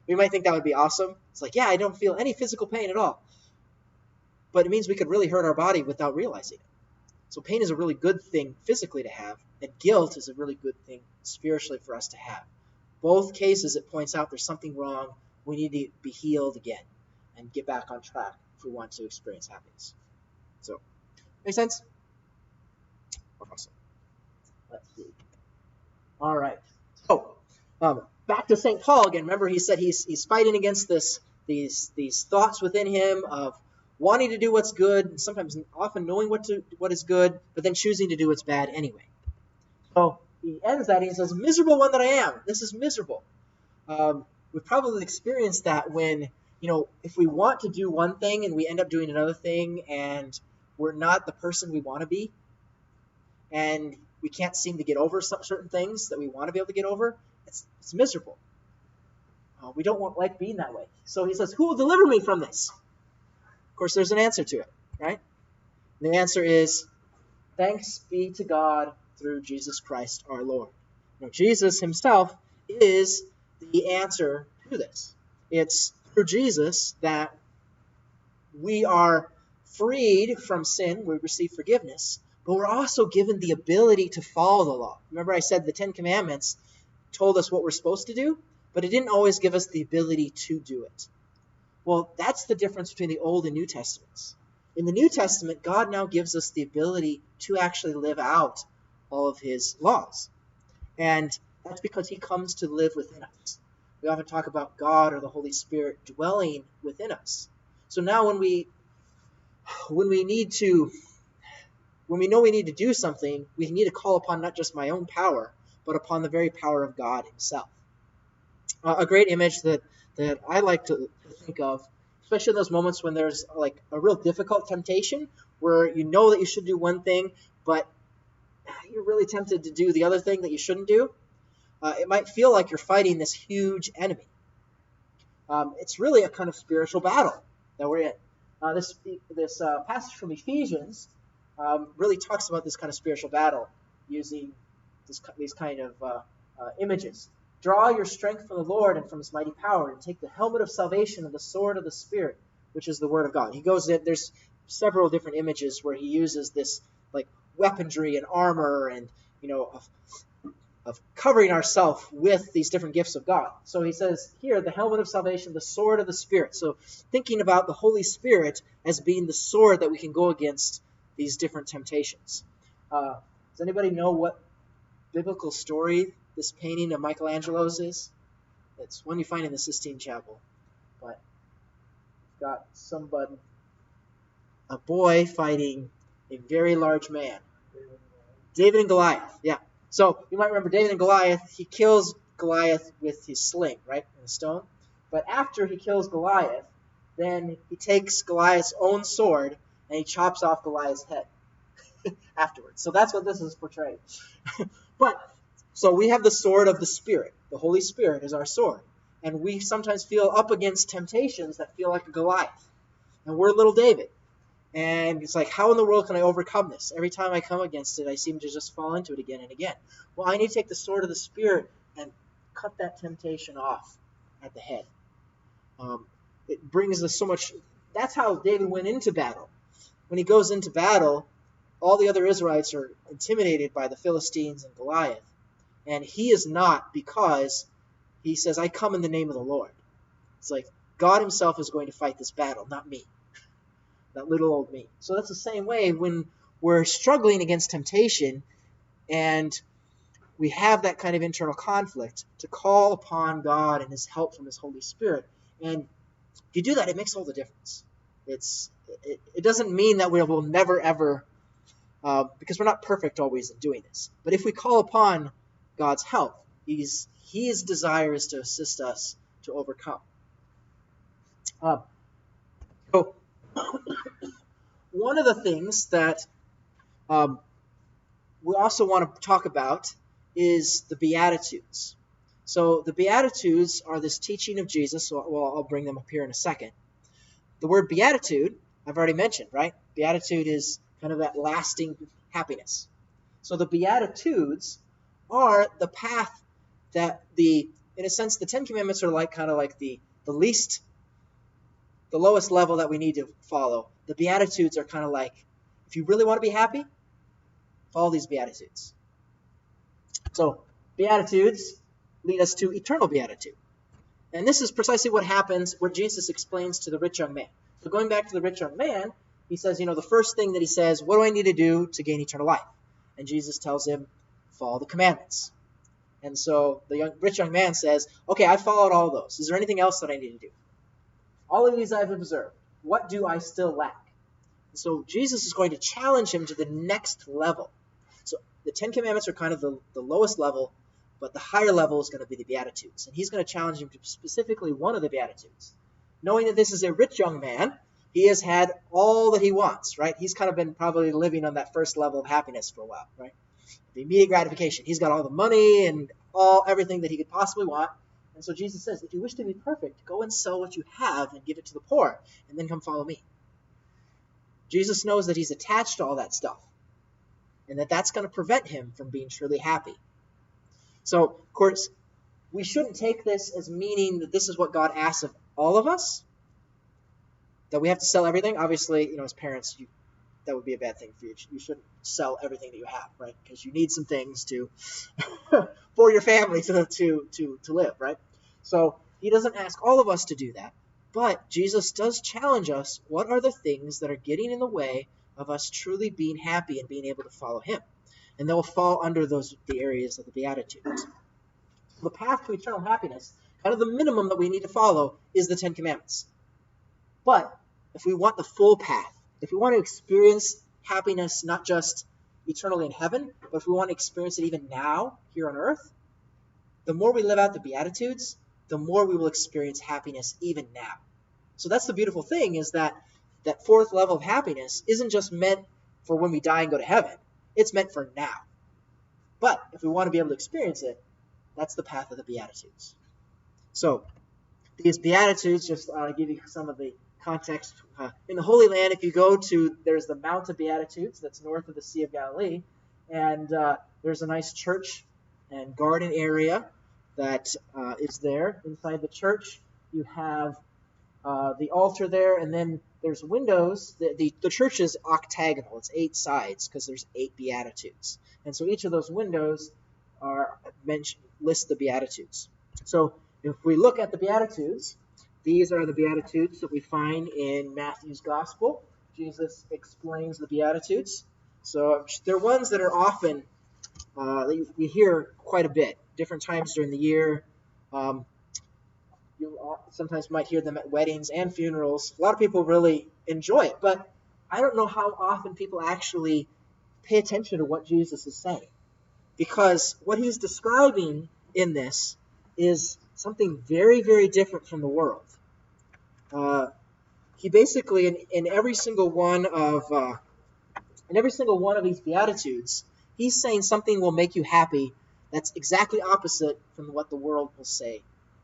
We might think that would be awesome. It's like, yeah, I don't feel any physical pain at all. But it means we could really hurt our body without realizing it. So pain is a really good thing physically to have, and guilt is a really good thing spiritually for us to have. Both cases, it points out there's something wrong. We need to be healed again and get back on track if we want to experience happiness. So, make sense? Awesome. Let's see. All right. So, back to St. Paul again. Remember, he said he's fighting against these thoughts within him of wanting to do what's good, and sometimes often knowing what is good, but then choosing to do what's bad anyway. So he ends that, and he says, miserable one that I am. This is miserable. We've probably experienced that when, if we want to do one thing and we end up doing another thing, and we're not the person we want to be, and we can't seem to get over certain things that we want to be able to get over, it's miserable. We don't like being that way. So he says, who will deliver me from this? Of course, there's an answer to it, right? And the answer is, thanks be to God through Jesus Christ our Lord. Jesus himself is the answer to this. It's through Jesus that we are freed from sin, we receive forgiveness, but we're also given the ability to follow the law. Remember I said the Ten Commandments told us what we're supposed to do, but it didn't always give us the ability to do it. Well, that's the difference between the Old and New Testaments. In the New Testament, God now gives us the ability to actually live out all of his laws. And that's because he comes to live within us. We often talk about God or the Holy Spirit dwelling within us. So now when we know we need to do something, we need to call upon not just my own power, but upon the very power of God himself. A great image that I like to think of, especially in those moments when there's like a real difficult temptation where you know that you should do one thing, but you're really tempted to do the other thing that you shouldn't do. It might feel like you're fighting this huge enemy. It's really a kind of spiritual battle that we're in. This passage from Ephesians really talks about this kind of spiritual battle using these kind of images. Draw your strength from the Lord and from his mighty power, and take the helmet of salvation and the sword of the Spirit, which is the word of God. He goes in, there's several different images where he uses this like weaponry and armor and of covering ourselves with these different gifts of God. So he says here, the helmet of salvation, the sword of the Spirit. So thinking about the Holy Spirit as being the sword that we can go against these different temptations. Does anybody know what biblical story this painting of Michelangelo's is? It's one you find in the Sistine Chapel. But got a boy fighting a very large man. David and Goliath, yeah. So you might remember David and Goliath, he kills Goliath with his sling, right, in a stone. But after he kills Goliath, then he takes Goliath's own sword and he chops off Goliath's head afterwards. So that's what this is portraying. So we have the sword of the Spirit. The Holy Spirit is our sword. And we sometimes feel up against temptations that feel like a Goliath. And we're little David. And it's like, how in the world can I overcome this? Every time I come against it, I seem to just fall into it again and again. Well, I need to take the sword of the Spirit and cut that temptation off at the head. It brings us so much. That's how David went into battle. When he goes into battle, all the other Israelites are intimidated by the Philistines and Goliath. And he is not, because he says, I come in the name of the Lord. It's like God himself is going to fight this battle, not me. That little old me. So that's the same way when we're struggling against temptation and we have that kind of internal conflict, to call upon God and his help from his Holy Spirit. And if you do that, it makes all the difference. It doesn't mean that we will never ever, because we're not perfect always in doing this. But if we call upon God's help, his desire is to assist us to overcome. So one of the things that we also want to talk about is the Beatitudes. So the Beatitudes are this teaching of Jesus. So I'll bring them up here in a second. The word beatitude, I've already mentioned, right? Beatitude is kind of that lasting happiness. So the Beatitudes are the path that in a sense, the Ten Commandments are kind of like the lowest level that we need to follow. The Beatitudes are kind of like, if you really want to be happy, follow these Beatitudes. So Beatitudes lead us to eternal beatitude. And this is precisely what happens, what Jesus explains to the rich young man. So going back to the rich young man, he says, the first thing that he says, what do I need to do to gain eternal life? And Jesus tells him, follow the commandments. And so the rich young man says, okay, I followed all those. Is there anything else that I need to do? All of these I've observed. What do I still lack? And so Jesus is going to challenge him to the next level. So the Ten Commandments are kind of the lowest level, but the higher level is going to be the Beatitudes. And he's going to challenge him to specifically one of the Beatitudes. Knowing that this is a rich young man, he has had all that he wants, right? He's kind of been probably living on that first level of happiness for a while, right? The immediate gratification. He's got all the money and everything that he could possibly want. And so Jesus says, if you wish to be perfect, go and sell what you have and give it to the poor, and then come follow me. Jesus knows that he's attached to all that stuff, and that's going to prevent him from being truly happy. So, of course, we shouldn't take this as meaning that this is what God asks of all of us, that we have to sell everything. Obviously, as parents, that would be a bad thing for you. You shouldn't sell everything that you have, right? Because you need some things to for your family to live, right? So he doesn't ask all of us to do that, but Jesus does challenge us. What are the things that are getting in the way of us truly being happy and being able to follow him? And they'll fall under the areas of the Beatitudes. The path to eternal happiness, kind of the minimum that we need to follow, is the Ten Commandments. But if we want the full path, if we want to experience happiness not just eternally in heaven, but if we want to experience it even now, here on earth, the more we live out the Beatitudes, the more we will experience happiness even now. So that's the beautiful thing, is that fourth level of happiness isn't just meant for when we die and go to heaven. It's meant for now. But if we want to be able to experience it, that's the path of the Beatitudes. So these Beatitudes, just give you some of the context. In the Holy Land, if you go there's the Mount of Beatitudes that's north of the Sea of Galilee, and there's a nice church and garden area that is there. Inside the church, you have the altar there, and then there's windows. The church is octagonal. It's 8 sides because there's 8 Beatitudes. And so each of those windows list the Beatitudes. So if we look at the Beatitudes, these are the Beatitudes that we find in Matthew's Gospel. Jesus explains the Beatitudes. So they're ones that are often, we hear quite a bit, different times during the year. You sometimes might hear them at weddings and funerals. A lot of people really enjoy it, but I don't know how often people actually pay attention to what Jesus is saying. Because what he's describing in this is something very, very different from the world. He basically, in every single one of these Beatitudes, he's saying something will make you happy that's exactly opposite from what the world will say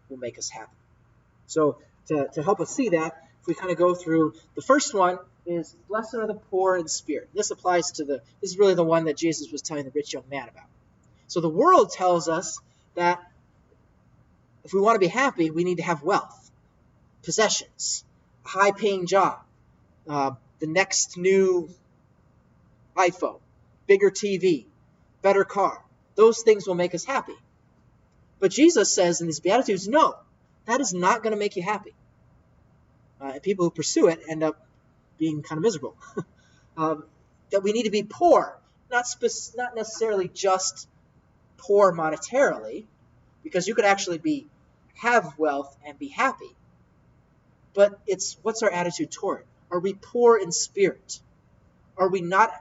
will make us happy. So to help us see that, if we kind of go through, the first one is, blessed are the poor in spirit. This applies to this is really the one that Jesus was telling the rich young man about. So the world tells us that if we want to be happy, we need to have wealth, possessions, a high-paying job, the next new iPhone, bigger TV, better car. Those things will make us happy. But Jesus says in these Beatitudes, no, that is not going to make you happy. And people who pursue it end up being kind of miserable. That we need to be poor, not necessarily just poor monetarily, because you could actually have wealth and be happy. But it's what's our attitude toward it? Are we poor in spirit? Are we not?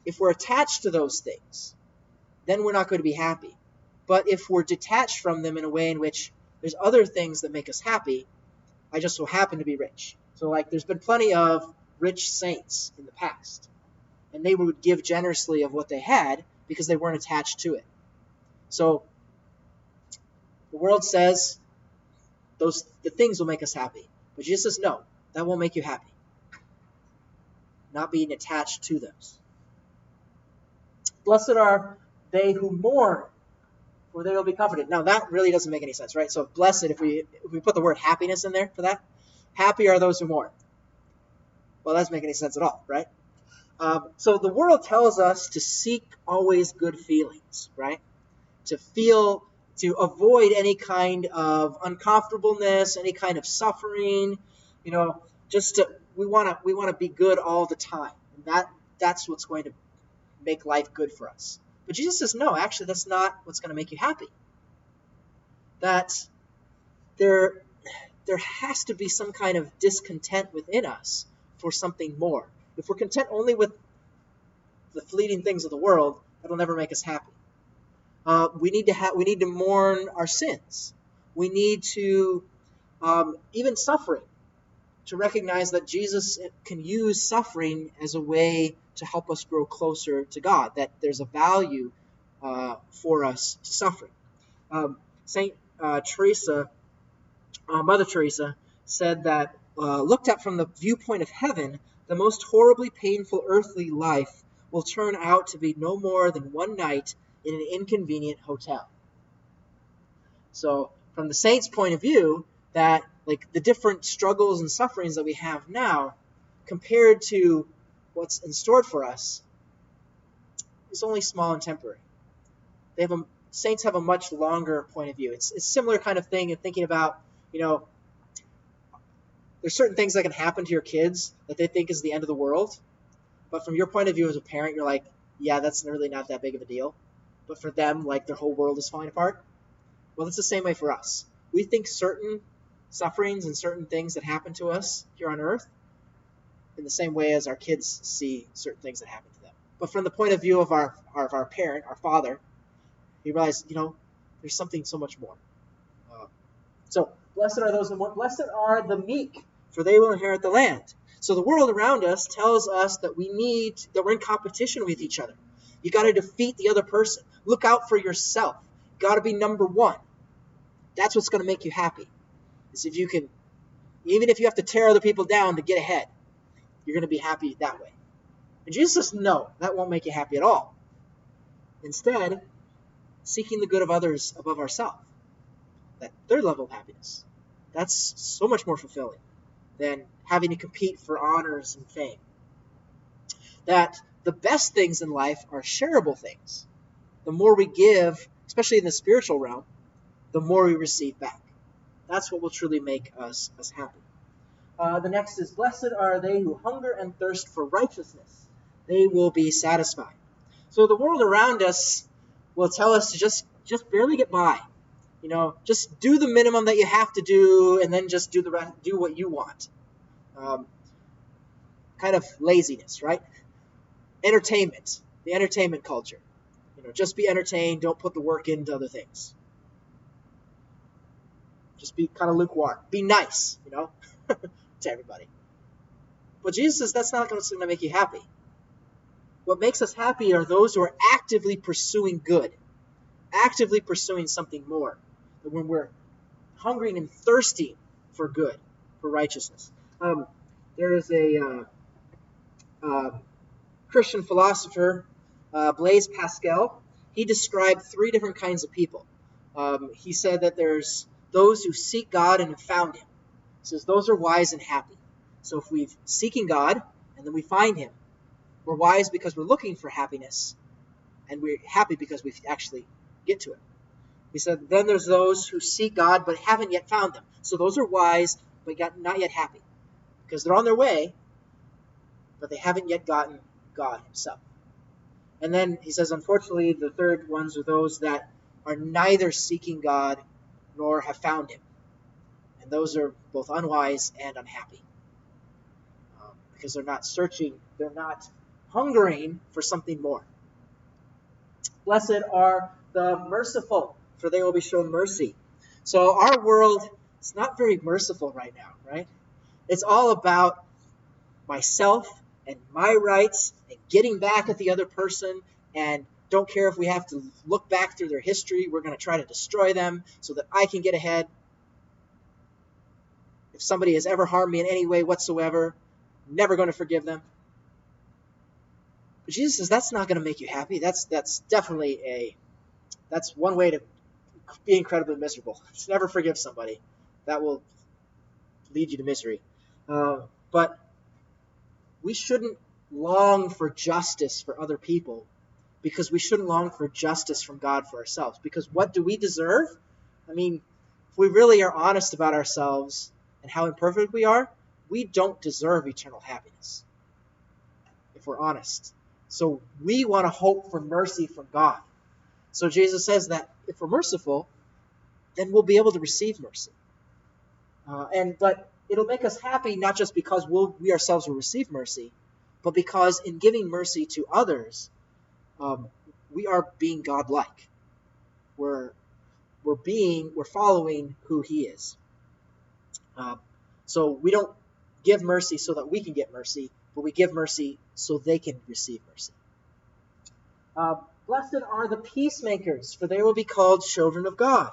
If we're attached to those things, then we're not going to be happy. But if we're detached from them in a way in which there's other things that make us happy, I just so happen to be rich. So like there's been plenty of rich saints in the past, and they would give generously of what they had because they weren't attached to it. So the world says the things will make us happy. But Jesus says, no, that won't make you happy. Not being attached to those. Blessed are they who mourn, for they will be comforted. Now that really doesn't make any sense, right? So blessed, if we put the word happiness in there for that, happy are those who mourn. Well, that doesn't make any sense at all, right? So the world tells us to seek always good feelings, right? To avoid any kind of uncomfortableness, any kind of suffering, we want to be good all the time. And that's what's going to make life good for us. But Jesus says, no, actually, that's not what's going to make you happy. That there has to be some kind of discontent within us for something more. If we're content only with the fleeting things of the world, that'll never make us happy. We need to mourn our sins. We need to even suffering, to recognize that Jesus can use suffering as a way to help us grow closer to God, that there's a value for us to suffering. Mother Teresa said that looked at from the viewpoint of heaven, the most horribly painful earthly life will turn out to be no more than one night in an inconvenient hotel. So from the saint's point of view, that like the different struggles and sufferings that we have now compared to what's in store for us is only small and temporary. Saints have a much longer point of view. It's a similar kind of thing in thinking about, there's certain things that can happen to your kids that they think is the end of the world. But from your point of view as a parent, you're like, yeah, that's really not that big of a deal. But for them, like their whole world is falling apart. Well, it's the same way for us. We think certain sufferings and certain things that happen to us here on earth in the same way as our kids see certain things that happen to them. But from the point of view of our parent, our father, he realized, there's something so much more. So, blessed are those who mourn. Blessed are the meek, for they will inherit the land. So the world around us tells us that we're in competition with each other. You got to defeat the other person. Look out for yourself. You got to be number one. That's what's going to make you happy. Is if you can, even if you have to tear other people down to get ahead, you're going to be happy that way. And Jesus says, no, that won't make you happy at all. Instead, seeking the good of others above ourselves. That third level of happiness. That's so much more fulfilling than having to compete for honors and fame. That the best things in life are shareable things. The more we give, especially in the spiritual realm, the more we receive back. That's what will truly make us happy. The next is, blessed are they who hunger and thirst for righteousness. They will be satisfied. So the world around us will tell us to just barely get by. Just do the minimum that you have to do, and then just do the rest, do what you want. Kind of laziness, right? Entertainment, the entertainment culture. Just be entertained. Don't put the work into other things. Just be kind of lukewarm. Be nice, to everybody. But Jesus says that's not going to make you happy. What makes us happy are those who are actively pursuing good, actively pursuing something more. When we're hungering and thirsting for good, for righteousness. There is a Christian philosopher, Blaise Pascal. He described 3 different kinds of people. He said that there's those who seek God and have found him. He says those are wise and happy. So if we're seeking God and then we find him, we're wise because we're looking for happiness, and we're happy because we actually get to it. He said then there's those who seek God but haven't yet found him. So those are wise but not yet happy, because they're on their way, but they haven't yet gotten God himself. And then he says, unfortunately, the third ones are those that are neither seeking God nor have found him. And those are both unwise and unhappy. Because they're not searching, they're not hungering for something more. Blessed are the merciful, for they will be shown mercy. So our world is not very merciful right now, right? It's all about myself and my rights and getting back at the other person, and don't care if we have to look back through their history. We're going to try to destroy them so that I can get ahead. If somebody has ever harmed me in any way whatsoever, I'm never going to forgive them. But Jesus says that's not going to make you happy. That's definitely that's one way to be incredibly miserable. It's never forgive somebody. That will lead you to misery. But we shouldn't long for justice for other people, because we shouldn't long for justice from God for ourselves. Because what do we deserve? I mean, if we really are honest about ourselves and how imperfect we are, we don't deserve eternal happiness, if we're honest. So we want to hope for mercy from God. So Jesus says that if we're merciful, then we'll be able to receive mercy. But it'll make us happy not just because we ourselves will receive mercy, but because in giving mercy to others, we are being God-like. We're following who he is. So we don't give mercy so that we can get mercy, but we give mercy so they can receive mercy. Blessed are the peacemakers, for they will be called children of God.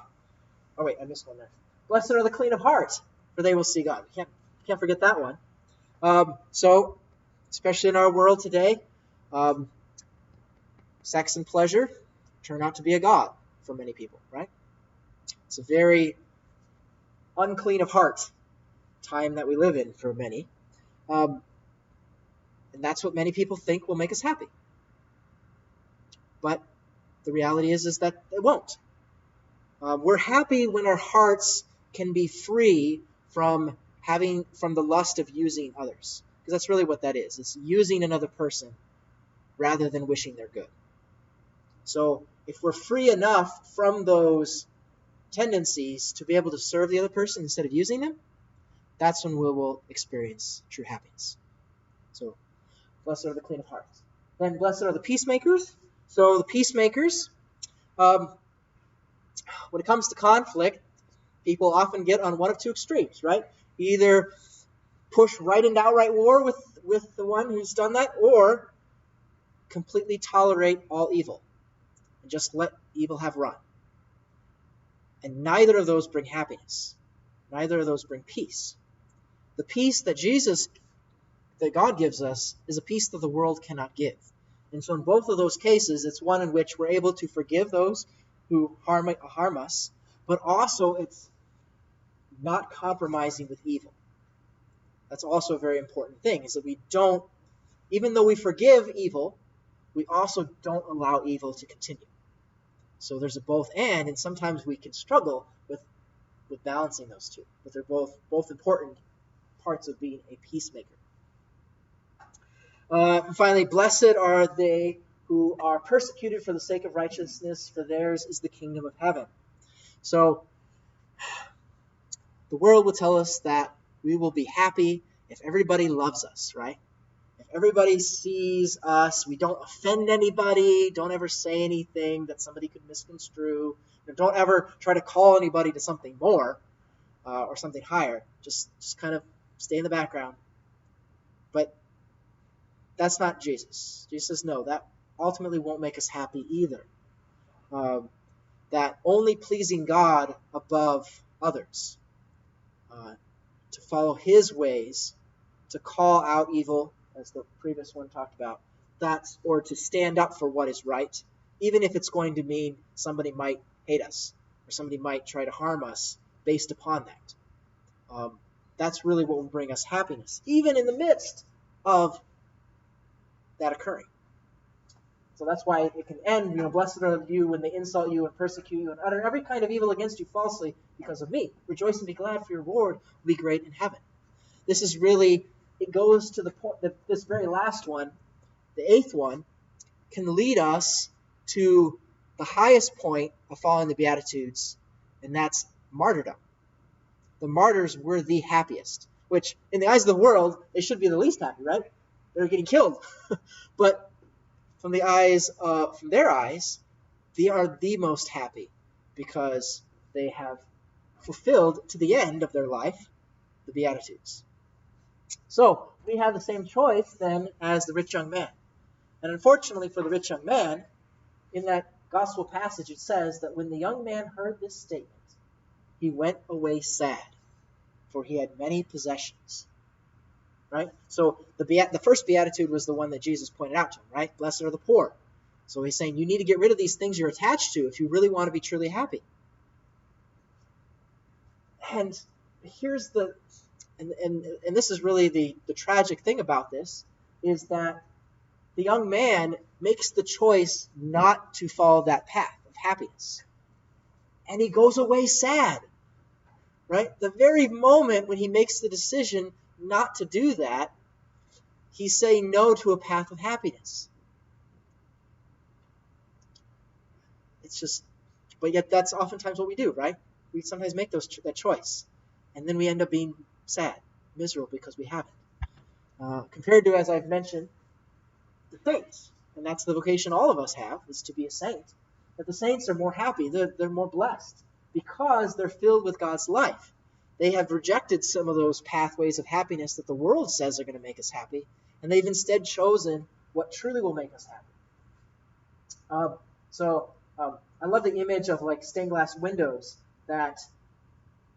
Oh wait, I missed one there. Blessed are the clean of heart, for they will see God. Can't forget that one. So, especially in our world today, sex and pleasure turn out to be a god for many people, right? It's a very unclean of heart time that we live in for many. And that's what many people think will make us happy. But the reality is that it won't. We're happy when our hearts can be free from the lust of using others. Because that's really what that is. It's using another person rather than wishing their good. So if we're free enough from those tendencies to be able to serve the other person instead of using them, that's when we will experience true happiness. So blessed are the clean of heart. Then blessed are the peacemakers. So the peacemakers, when it comes to conflict, people often get on one of 2 extremes, right? Either push right into outright war with the one who's done that, or completely tolerate all evil and just let evil have run. And neither of those bring happiness. Neither of those bring peace. The peace that God gives us is a peace that the world cannot give. And so in both of those cases, it's one in which we're able to forgive those who harm us, but also it's not compromising with evil. That's also a very important thing, is that we don't, even though we forgive evil, we also don't allow evil to continue. So there's a both and sometimes we can struggle with balancing those two. But they're both important parts of being a peacemaker. Finally, blessed are they who are persecuted for the sake of righteousness, for theirs is the kingdom of heaven. So the world will tell us that we will be happy if everybody loves us, right? If everybody sees us, we don't offend anybody, don't ever say anything that somebody could misconstrue, don't ever try to call anybody to something more or something higher. Just kind of stay in the background. But that's not Jesus. Jesus says, no, that ultimately won't make us happy either. That only pleasing God above others, to follow his ways, to call out evil, as the previous one talked about, or to stand up for what is right, even if it's going to mean somebody might hate us or somebody might try to harm us based upon that. That's really what will bring us happiness, even in the midst of that occurring. So that's why it can end, blessed are you when they insult you and persecute you and utter every kind of evil against you falsely because of me. Rejoice and be glad, for your reward will be great in heaven. This is really, it goes to the point that this very last one, the eighth one, can lead us to the highest point of following the Beatitudes, and that's martyrdom. The martyrs were the happiest, which in the eyes of the world, they should be the least happy, right? They're getting killed. But from their eyes, they are the most happy because they have fulfilled to the end of their life the Beatitudes. So we have the same choice then as the rich young man. And unfortunately for the rich young man, in that gospel passage it says that when the young man heard this statement, he went away sad, for he had many possessions. Right? So the first beatitude was the one that Jesus pointed out to him, right? Blessed are the poor. So he's saying you need to get rid of these things you're attached to if you really want to be truly happy. And here's and this is really the tragic thing about this, is that the young man makes the choice not to follow that path of happiness. And he goes away sad. Right? The very moment when he makes the decision not to do that, he's saying no to a path of happiness. It's just, but yet that's oftentimes what we do, right? We sometimes make that choice, and then we end up being sad, miserable because we haven't. Compared to, as I've mentioned, the saints, and that's the vocation all of us have, is to be a saint. But the saints are more happy, they're more blessed, because they're filled with God's life. They have rejected some of those pathways of happiness that the world says are going to make us happy, and they've instead chosen what truly will make us happy. I love the image of like stained glass windows, that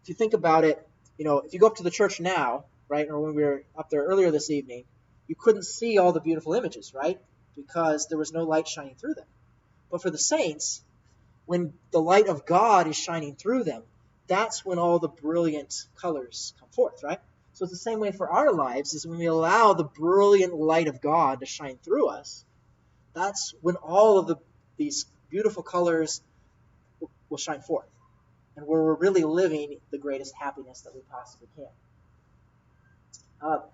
if you think about it, if you go up to the church now, right, or when we were up there earlier this evening, you couldn't see all the beautiful images, right, because there was no light shining through them. But for the saints, when the light of God is shining through them, that's when all the brilliant colors come forth, right? So it's the same way for our lives, is when we allow the brilliant light of God to shine through us, that's when all of these beautiful colors will shine forth, and where we're really living the greatest happiness that we possibly can.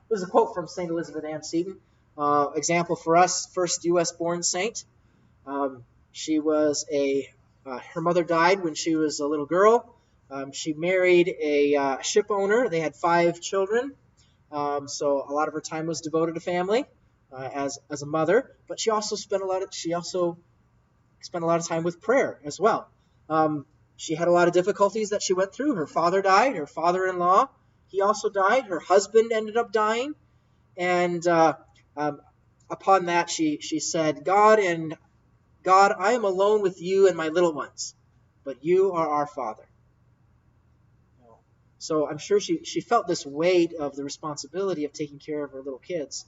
There's a quote from St. Elizabeth Ann Seton, example for us, first U.S.-born saint. She was her mother died when she was a little girl. She married a ship owner. They had 5 children. So a lot of her time was devoted to family as a mother. But she also spent a lot of time with prayer as well. She had a lot of difficulties that she went through. Her father died. Her father-in-law, he also died. Her husband ended up dying. And upon that, she said, God, I am alone with you and my little ones, but you are our Father. So I'm sure she felt this weight of the responsibility of taking care of her little kids.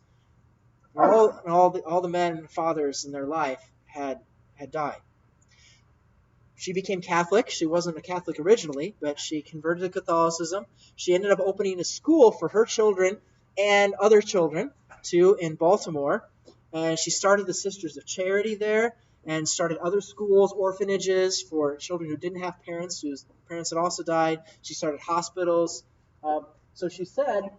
All the men and fathers in their life had died. She became Catholic. She wasn't a Catholic originally, but she converted to Catholicism. She ended up opening a school for her children and other children too in Baltimore. And she started the Sisters of Charity there, and started other schools, orphanages for children who didn't have parents, whose parents had also died. She started hospitals. So she said,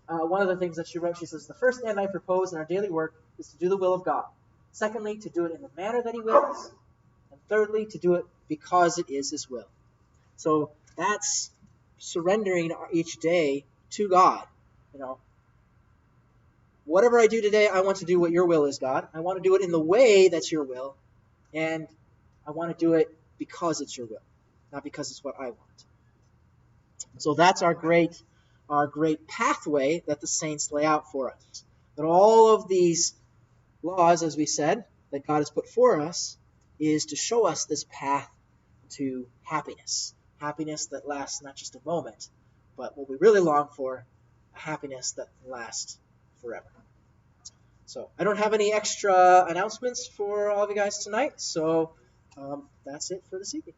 one of the things that she wrote, she says, the first end I propose in our daily work is to do the will of God. Secondly, to do it in the manner that he wills. And thirdly, to do it because it is his will. So that's surrendering each day to God. Whatever I do today, I want to do what your will is, God. I want to do it in the way that's your will, and I want to do it because it's your will, not because it's what I want. So that's our great pathway that the saints lay out for us. That all of these laws, as we said, that God has put for us, is to show us this path to happiness. Happiness that lasts not just a moment, but what we really long for, a happiness that lasts forever. So I don't have any extra announcements for all of you guys tonight, so that's it for this evening.